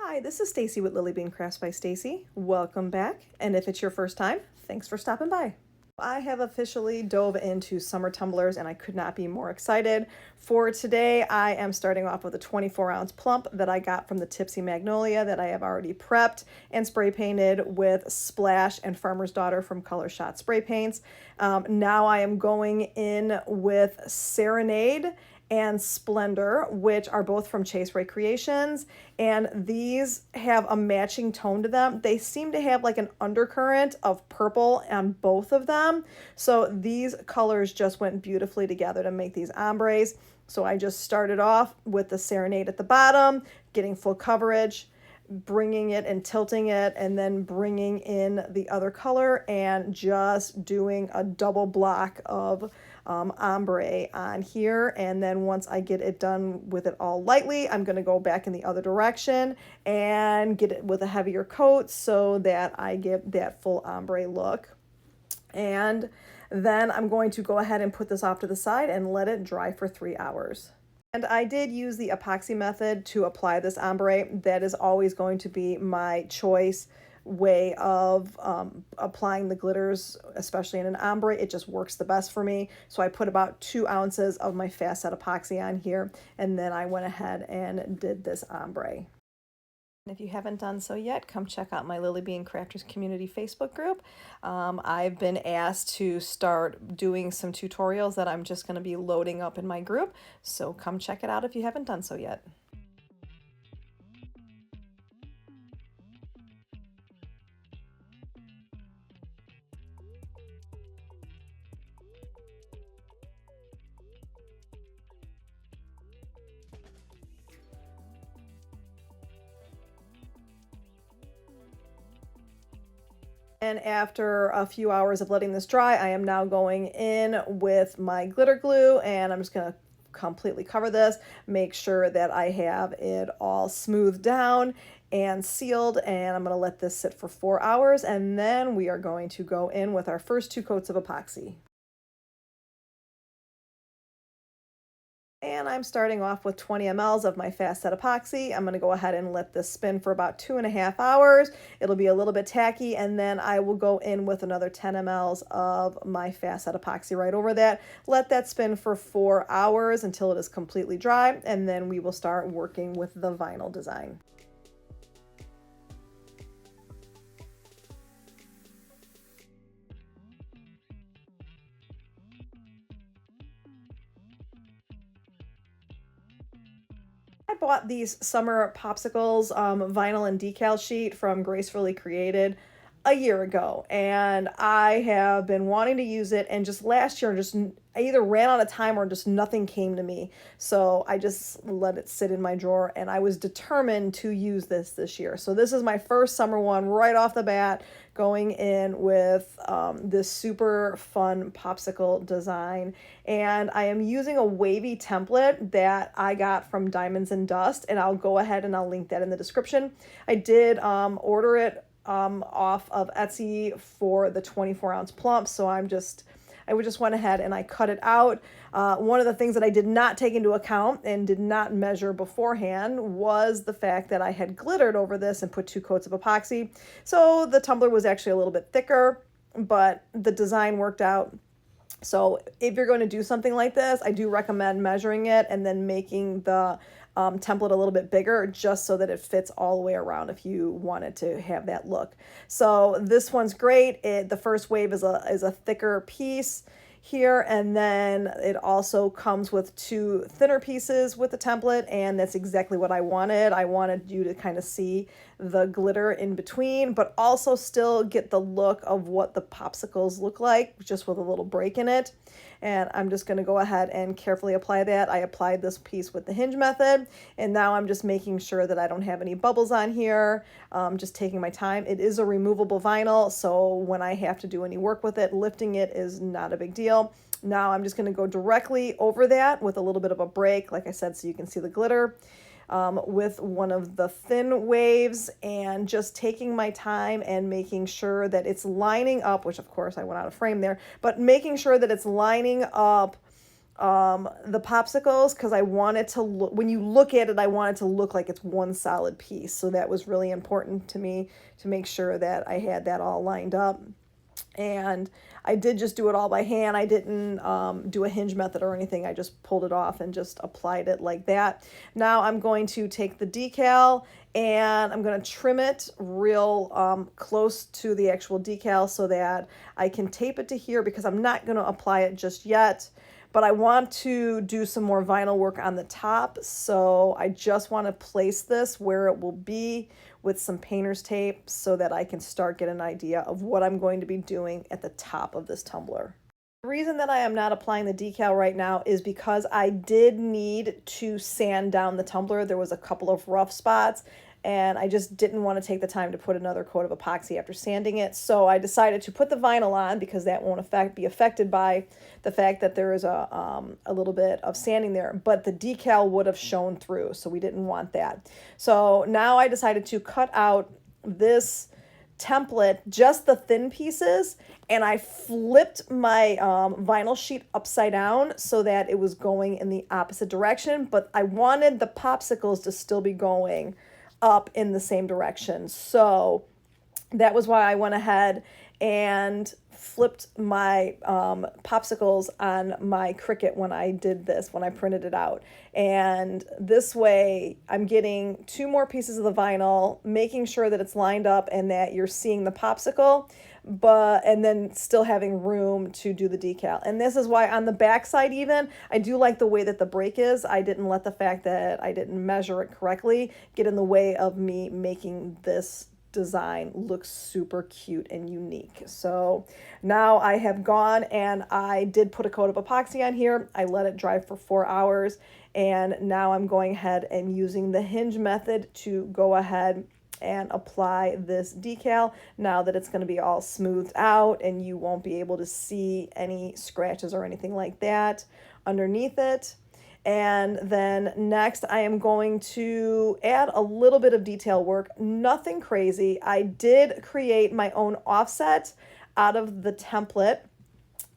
Hi, this is Stacy with Lily Bean Crafts by Stacy. Welcome back, and if it's your first time, thanks for stopping by. I have officially dove into summer tumblers and I could not be more excited. For today, I am starting off with a 24-ounce plump that I got from the Tipsy Magnolia that I have already prepped and spray painted with Splash and Farmer's Daughter from Colorshot Spray paints. Now I am going in with Serenade and Splendor, which are both from Chase Ray Creations, and these have a matching tone to them. They seem to have like an undercurrent of purple on both of them, so these colors just went beautifully together to make these ombres. So I just started off with the Serenade at the bottom, getting full coverage, bringing it and tilting it, and then bringing in the other color and just doing a double block of ombre on here. And then once I get it done with it all lightly, I'm going to go back in the other direction and get it with a heavier coat so that I get that full ombre look. And then I'm going to go ahead and put this off to the side and let it dry for 3 hours. And I did use the epoxy method to apply this ombre. That is always going to be my choice way of applying the glitters, especially in an ombre. It just works the best for me. So I put about 2 ounces of my fast set epoxy on here, and then I went ahead and did this ombre. If you haven't done so yet, come check out my Lily Bean Crafters Community Facebook group. I've been asked to start doing some tutorials that I'm just going to be loading up in my group, so come check it out if you haven't done so yet. And after a few hours of letting this dry, I am now going in with my glitter glue, and I'm just going to completely cover this, make sure that I have it all smoothed down and sealed, and I'm going to let this sit for 4 hours, and then we are going to go in with our first 2 coats of epoxy. And I'm starting off with 20 mLs of my fast set epoxy. I'm going to go ahead and let this spin for about 2.5 hours. It'll be a little bit tacky, and then I will go in with another 10 mLs of my fast set epoxy right over that. Let that spin for 4 hours until it is completely dry, and then we will start working with the vinyl design. I bought these Summer Popsicles vinyl and decal sheet from Gracefully Created a year ago, and I have been wanting to use it, and just last year I either ran out of time or just nothing came to me, so I just let it sit in my drawer, and I was determined to use this year. So this is my first summer one right off the bat, going in with this super fun popsicle design, and I am using a wavy template that I got from Diamonds and Dust, and I'll go ahead and I'll link that in the description. I did order it off of Etsy for the 24-ounce plump, so I just went ahead and I cut it out. One of the things that I did not take into account and did not measure beforehand was the fact that I had glittered over this and put 2 coats of epoxy. So the tumbler was actually a little bit thicker, but the design worked out. So if you're going to do something like this, I do recommend measuring it and then making the template a little bit bigger, just so that it fits all the way around if you wanted to have that look. So this one's great. The first wave is a thicker piece here, and then it also comes with 2 thinner pieces with the template, and that's exactly what I wanted. I wanted you to kind of see the glitter in between, but also still get the look of what the popsicles look like, just with a little break in it. And I'm just going to go ahead and carefully apply that. I applied this piece with the hinge method, and now I'm just making sure that I don't have any bubbles on here, just taking my time. It is a removable vinyl, so when I have to do any work with it, lifting it is not a big deal. Now I'm just going to go directly over that with a little bit of a break, like I said, so you can see the glitter. With one of the thin waves, and just taking my time and making sure that it's lining up, which of course I went out of frame there, but making sure that it's lining up the popsicles because I wanted to look, when you look at it, I wanted to look like it's one solid piece. So that was really important to me to make sure that I had that all lined up. And I did just do it all by hand. I didn't do a hinge method or anything. I just pulled it off and just applied it like that. Now I'm going to take the decal and I'm going to trim it real close to the actual decal so that I can tape it to here because I'm not going to apply it just yet. But I want to do some more vinyl work on the top, so I just want to place this where it will be with some painter's tape so that I can start getting an idea of what I'm going to be doing at the top of this tumbler. The reason that I am not applying the decal right now is because I did need to sand down the tumbler. There was a couple of rough spots and I just didn't want to take the time to put another coat of epoxy after sanding it. So I decided to put the vinyl on because that won't be affected by the fact that there is a little bit of sanding there, but the decal would have shown through, so we didn't want that. So now I decided to cut out this template, just the thin pieces, and I flipped my vinyl sheet upside down so that it was going in the opposite direction, but I wanted the popsicles to still be going up in the same direction. So that was why I went ahead and flipped my popsicles on my Cricut when I did this, when I printed it out. And this way I'm getting 2 more pieces of the vinyl, making sure that it's lined up and that you're seeing the popsicle, and then still having room to do the decal. And this is why on the back side even, I do like the way that the break is. I didn't let the fact that I didn't measure it correctly get in the way of me making this design looks super cute and unique. So now I have gone and I did put a coat of epoxy on here. I let it dry for 4 hours, and now I'm going ahead and using the hinge method to go ahead and apply this decal now that it's going to be all smoothed out and you won't be able to see any scratches or anything like that underneath it. And then next I am going to add a little bit of detail work, nothing crazy. I did create my own offset out of the template,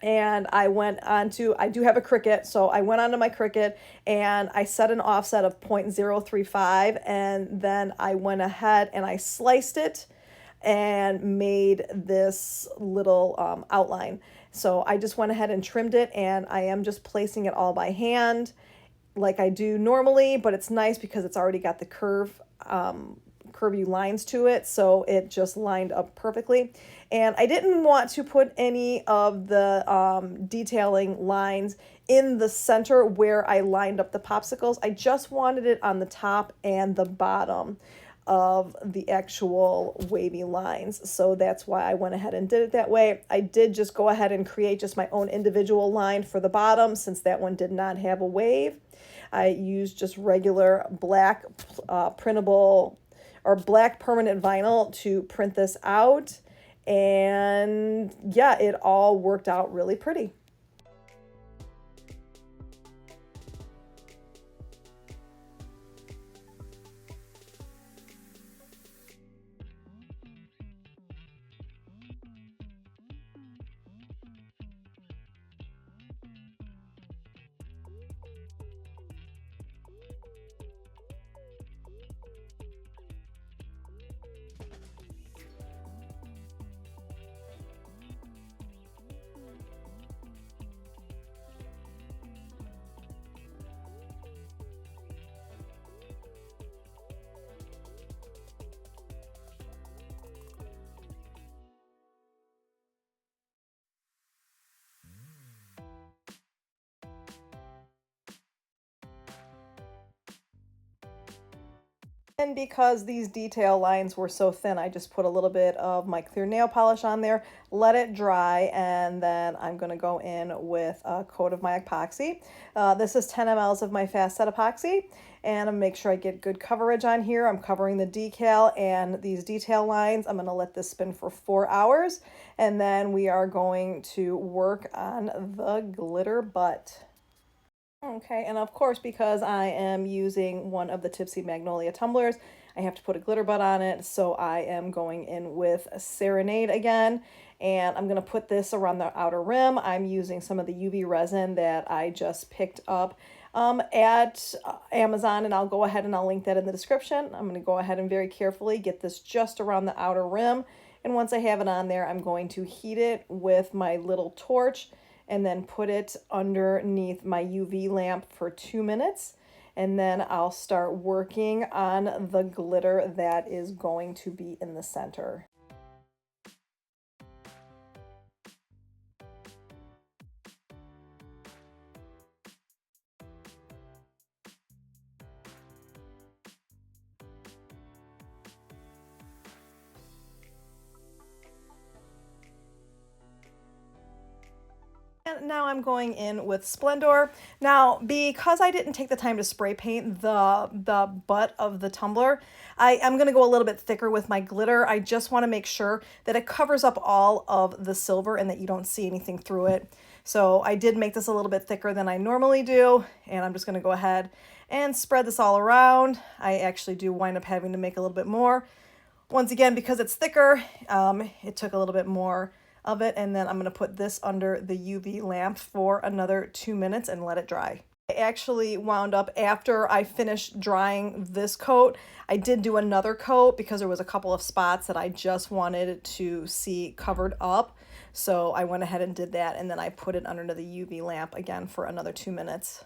and I went onto, I do have a Cricut, so I went onto my Cricut and I set an offset of 0.035, and then I went ahead and I sliced it and made this little outline. So I just went ahead and trimmed it, and I am just placing it all by hand like I do normally, but it's nice because it's already got the curvy lines to it, so it just lined up perfectly. And I didn't want to put any of the detailing lines in the center where I lined up the popsicles. I just wanted it on the top and the bottom of the actual wavy lines, so that's why I went ahead and did it that way. I did just go ahead and create just my own individual line for the bottom since that one did not have a wave. I used just regular black printable or black permanent vinyl to print this out, and yeah, it all worked out really pretty. And because these detail lines were so thin, I just put a little bit of my clear nail polish on there, let it dry, and then I'm going to go in with a coat of my epoxy. This is 10 mLs of my fast set epoxy, and I'm make sure I get good coverage on here. I'm covering the decal and these detail lines. I'm going to let this spin for 4 hours, and then we are going to work on the glitter butt. Okay, and of course, because I am using one of the Tipsy Magnolia tumblers, I have to put a glitter butt on it, so I am going in with Serenade again, And I'm going to put this around the outer rim. I'm using some of the UV resin that I just picked up at Amazon, and I'll go ahead and I'll link that in the description. I'm going to go ahead and very carefully get this just around the outer rim. And once I have it on there, I'm going to heat it with my little torch and then put it underneath my UV lamp for 2 minutes. And then I'll start working on the glitter that is going to be in the center. And now I'm going in with Splendor. Now, because I didn't take the time to spray paint the butt of the tumbler, I'm going to go a little bit thicker with my glitter. I just want to make sure that it covers up all of the silver and that you don't see anything through it. So I did make this a little bit thicker than I normally do, and I'm just going to go ahead and spread this all around. I actually do wind up having to make a little bit more. Once again, because it's thicker, it took a little bit more of it, and then I'm going to put this under the UV lamp for another 2 minutes and let it dry. I actually wound up, after I finished drying this coat, I did do another coat because there was a couple of spots that I just wanted to see covered up. So I went ahead and did that, and then I put it under the UV lamp again for another 2 minutes.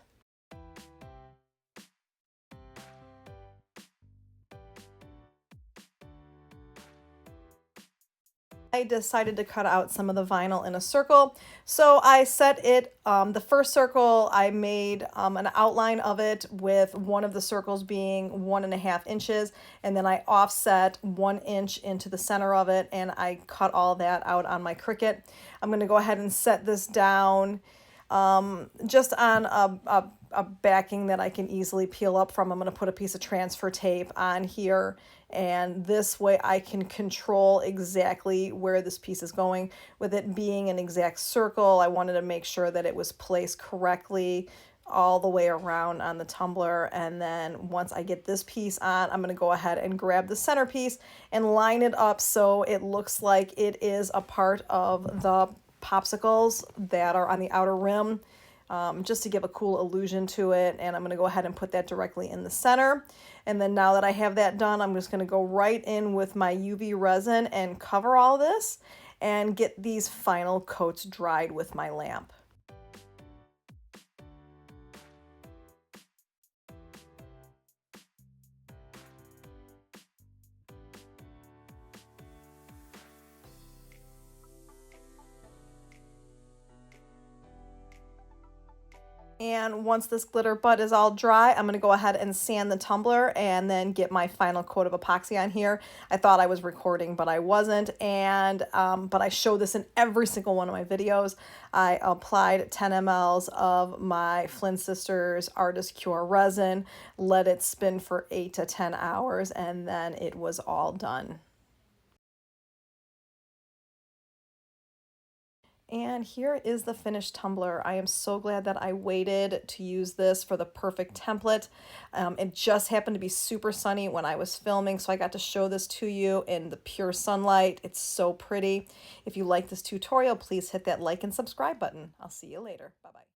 I decided to cut out some of the vinyl in a circle. So I set it, the first circle, I made an outline of it with one of the circles being 1.5 inches, and then I offset 1 inch into the center of it, and I cut all that out on my Cricut. I'm going to go ahead and set this down just on a backing that I can easily peel up from. I'm going to put a piece of transfer tape on here, and this way I can control exactly where this piece is going. With it being an exact circle, I wanted to make sure that it was placed correctly all the way around on the tumbler. And then once I get this piece on, I'm going to go ahead and grab the centerpiece and line it up so it looks like it is a part of the popsicles that are on the outer rim, just to give a cool illusion to it. And I'm going to go ahead and put that directly in the center. And then now that I have that done, I'm just going to go right in with my UV resin and cover all this and get these final coats dried with my lamp. And once this glitter butt is all dry, I'm going to go ahead and sand the tumbler and then get my final coat of epoxy on here. I thought I was recording, but I wasn't. And but I show this in every single one of my videos. I applied 10 mLs of my Flynn Sisters Artist Cure resin, let it spin for 8 to 10 hours, and then it was all done. And here is the finished tumbler. I am so glad that I waited to use this for the perfect template. It just happened to be super sunny when I was filming, so I got to show this to you in the pure sunlight. It's so pretty. If you like this tutorial, please hit that like and subscribe button. I'll see you later. Bye-bye.